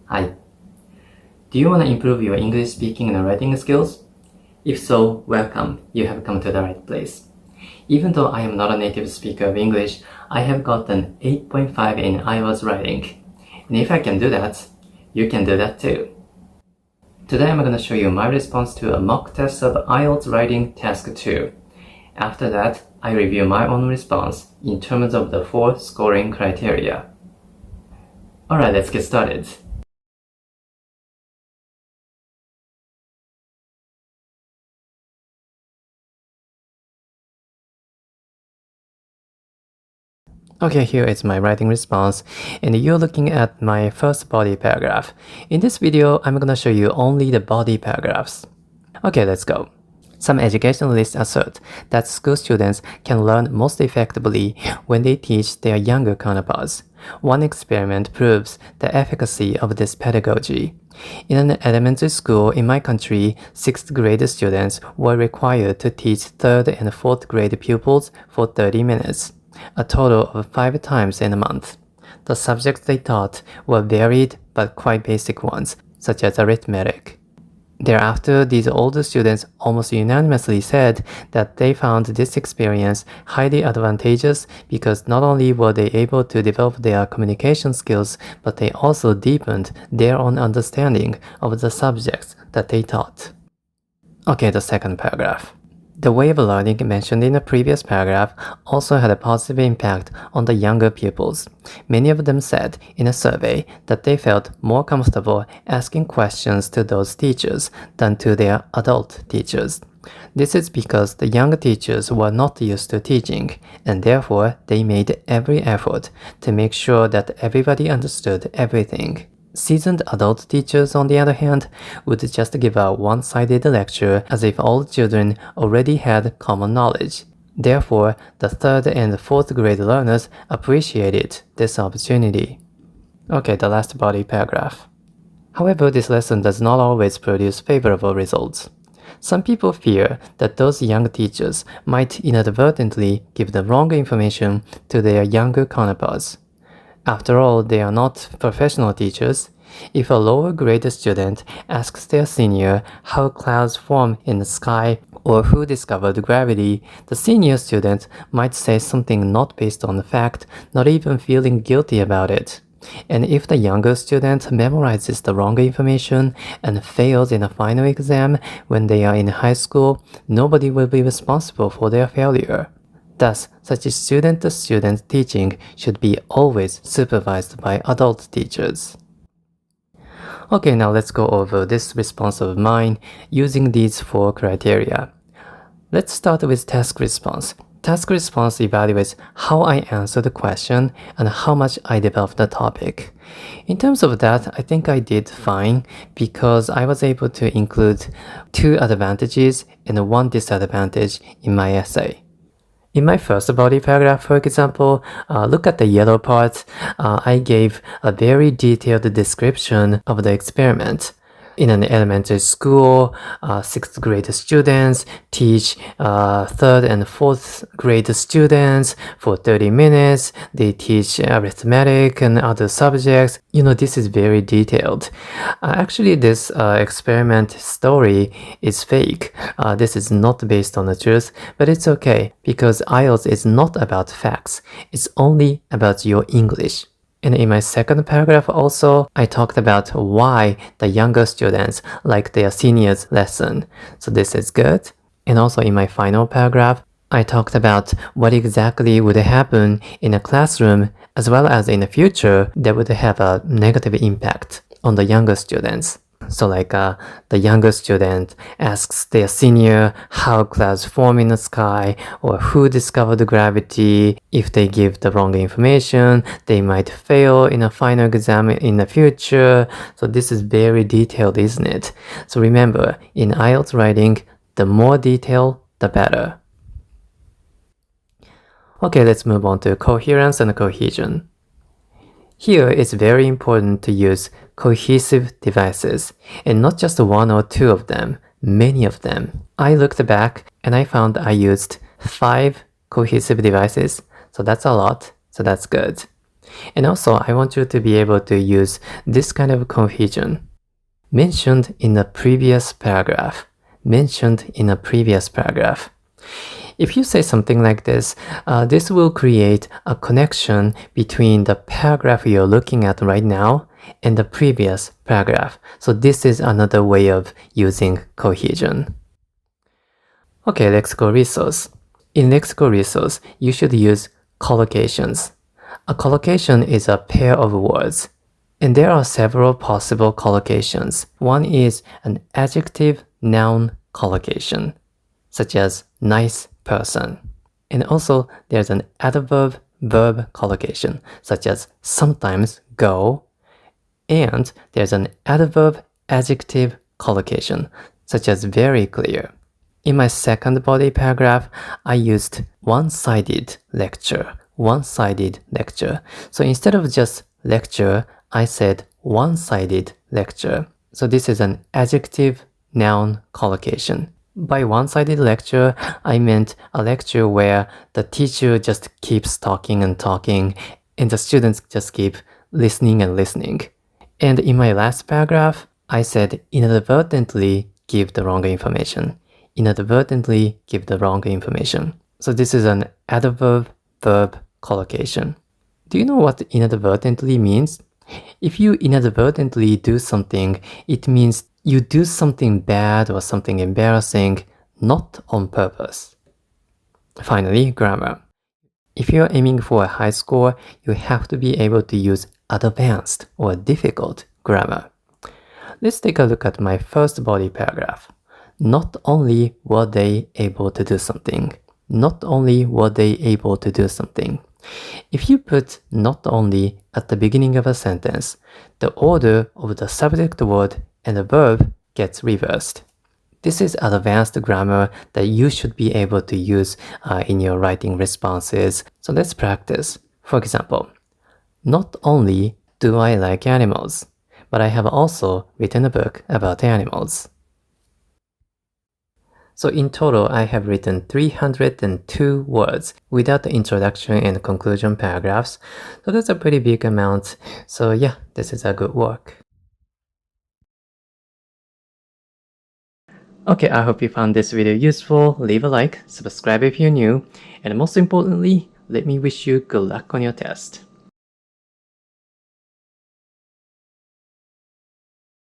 Hi. Do you want to improve your English speaking and writing skills? If so, welcome. You have come to the right place. Even though I am not a native speaker of English, I have gotten 8.5 in IELTS writing. And if I can do that, you can do that too. Today I'm going to show you my response to a mock test of IELTS writing task 2. After that, I review my own response in terms of the 4 scoring criteria. Alright, let's get started. Okay, here is my writing response, and you're looking at my first body paragraph. In this video, I'm gonna show you only the body paragraphs. Okay, let's go. Some educationalists assert that school students can learn most effectively when they teach their younger counterparts. One experiment proves the efficacy of this pedagogy. In an elementary school in my country, 6th grade students were required to teach 3rd and 4th grade pupils for 30 minutes. A total of 5 times in a month. The subjects they taught were varied but quite basic ones, such as arithmetic. Thereafter, these older students almost unanimously said that they found this experience highly advantageous because not only were they able to develop their communication skills, but they also deepened their own understanding of the subjects that they taught. Okay, the second paragraph. The way of learning mentioned in the previous paragraph also had a positive impact on the younger pupils. Many of them said in a survey that they felt more comfortable asking questions to those teachers than to their adult teachers. This is because the younger teachers were not used to teaching, and therefore they made every effort to make sure that everybody understood everything. Seasoned adult teachers, on the other hand, would just give a one-sided lecture as if all children already had common knowledge. Therefore, the 3rd and 4th grade learners appreciated this opportunity. Okay, the last body paragraph. However, this lesson does not always produce favorable results. Some people fear that those young teachers might inadvertently give the wrong information to their younger counterparts. After all, they are not professional teachers. If a lower grade student asks their senior how clouds form in the sky or who discovered gravity, the senior student might say something not based on the fact, not even feeling guilty about it. And if the younger student memorizes the wrong information and fails in a final exam when they are in high school, nobody will be responsible for their failure. Thus, such student-to-student teaching should be always supervised by adult teachers. Okay, now let's go over this response of mine using these 4 criteria. Let's start with task response. Task response evaluates how I answer the question and how much I develop the topic. In terms of that, I think I did fine because I was able to include 2 advantages and 1 disadvantage in my essay. In my first body paragraph, for example, look at the yellow part. I gave a very detailed description of the experiment. In an elementary school, 6th grade students teach 3rd and 4th grade students for 30 minutes. They teach arithmetic and other subjects. You know, this is very detailed. Actually, this experiment story is fake. This is not based on the truth, but it's okay because IELTS is not about facts. It's only about your English. And in my second paragraph also, I talked about why the younger students like their seniors' lesson. So this is good. And also in my final paragraph, I talked about what exactly would happen in a classroom as well as in the future that would have a negative impact on the younger students. So like the younger student asks their senior how clouds form in the sky or who discovered gravity. If they give the wrong information, they might fail in a final exam in the future. So this is very detailed, isn't it? So remember, in IELTS writing, the more detail, the better. Okay, let's move on to coherence and cohesion. Here, it's very important to use cohesive devices, and not just 1 or 2 of them, many of them. I looked back and I found I used 5 cohesive devices, so that's a lot, so that's good. And also, I want you to be able to use this kind of confusion. Mentioned in the previous paragraph. Mentioned in a previous paragraph. If you say something like this, this will create a connection between the paragraph you're looking at right now and the previous paragraph. So this is another way of using cohesion. Okay, lexical resource. In lexical resource, you should use collocations. A collocation is a pair of words, and there are several possible collocations. One is an adjective-noun collocation, such as nice person. And also, there's an adverb-verb collocation, such as sometimes go, and there's an adverb-adjective collocation, such as very clear. In my second body paragraph, I used one-sided lecture. One-sided lecture. So instead of just lecture, I said one-sided lecture. So this is an adjective-noun collocation. By one-sided lecture, I meant a lecture where the teacher just keeps talking and talking, and the students just keep listening and listening. And in my last paragraph, I said inadvertently give the wrong information. Inadvertently give the wrong information. So this is an adverb-verb collocation. Do you know what inadvertently means? If you inadvertently do something, it means you do something bad or something embarrassing, not on purpose. Finally, grammar. If you're aiming for a high score, you have to be able to use advanced or difficult grammar. Let's take a look at my first body paragraph. Not only were they able to do something. Not only were they able to do something. If you put not only at the beginning of a sentence, the order of the subject word and the verb gets reversed. This is advanced grammar that you should be able to use in your writing responses. So let's practice. For example, not only do I like animals, but I have also written a book about animals. So in total, I have written 302 words without the introduction and conclusion paragraphs. So that's a pretty big amount. So yeah, this is a good work. Okay, I hope you found this video useful. Leave a like, subscribe if you're new, and most importantly, let me wish you good luck on your test.